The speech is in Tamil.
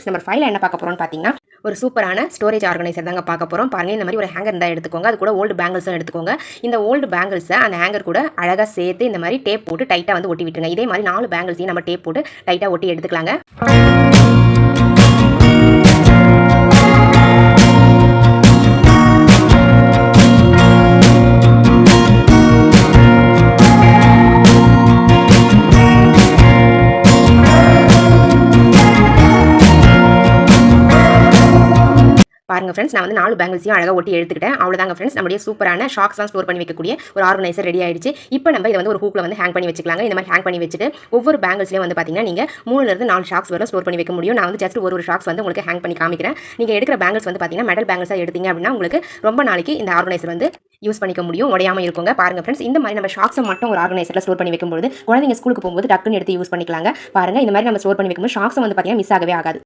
டிப்ஸ் நம்பர் 5ல என்ன பார்க்க போறோம்னு பார்த்தீங்கன்னா, ஒரு சூப்பரான ஸ்டோரேஜ் ஆர்கனைசர் தாங்க பார்க்க போறோம். பாருங்க, இந்த மாதிரி ஒரு ஹேங்கர் இருந்தால் எடுத்துக்கோங்க. அது கூட ஓல்டு பேங்கிள்ஸும் எடுத்துக்கோங்க. இந்த ஓல்டு பேங்கிள்ஸை அந்த ஹேங்கர் கூட அழகாக சேர்த்து இந்த மாதிரி டேப் போட்டு டைட்டாக வந்து ஒட்டி விட்டுருங்க. இதே மாதிரி 4 பேங்கிள்ஸையும் நம்ம டேப் போட்டு டைட்டாக ஒட்டி எடுத்துக்கலாங்க. பாருங்க ஃப்ரெண்ட்ஸ், நான் வந்து 4 பேங்கிள்ஸையும் அழகாக ஒட்டி எடுத்துக்கிட்டேன். அவ்வளோதாங்க ஃப்ரெண்ட்ஸ், நம்மளுடைய சூப்பரான ஷாக்ஸ்லாம் ஸ்டோர் பண்ணி வைக்கக்கூடிய ஒரு ஆர்கனைசர் ரெடி ஆயிடுச்சு. இப்போ நம்ம இதை வந்து ஒரு ஹூக்கில் வந்து ஹேங் பண்ணி வச்சுக்கலாங்க. இந்த மாதிரி ஹேங் பண்ணி வச்சுட்டு ஒவ்வொரு பேங்கிள்ஸ்லையும் வந்து பார்த்தீங்கன்னா நீங்கள் 3லேருந்து 4 ஷாக்ஸ் வரை ஸ்டோர் பண்ணி வைக்க முடியும். நான் வந்து ஜஸ்ட் ஒரு ஷாக்ஸ் வந்து உங்களுக்கு ஹேங் பண்ணி காமிக்கிறேன். நீங்கள் எடுக்கிற பேங்கிள்ஸ் வந்து பார்த்தீங்கன்னா மெட்டல் பேங்கிள்ஸாக எடுத்தீங்க அப்படின்னா உங்களுக்கு ரொம்ப நாளைக்கு இந்த ஆர்கனைசர் வந்து யூஸ் பண்ணிக்க முடியும், உடையாமல் இருக்குங்க. பாருங்க ஃப்ரெண்ட்ஸ், இந்த மாதிரி நம்ம ஷாக்ஸை மட்டும் ஒரு ஆர்கனைசரில் ஸ்டோர் பண்ணி வைக்கும்போது குழந்தைங்க ஸ்கூலுக்கு போகும்போது டக்குன்னு எடுத்து யூஸ் பண்ணிக்கலாங்க. பாருங்க, இந்த மாதிரி நம்ம ஸ்டோர் பண்ணி வைக்கும்போது ஷாக்ஸை வந்து பார்த்தீங்கன்னா மிஸ் ஆகவே ஆகாது.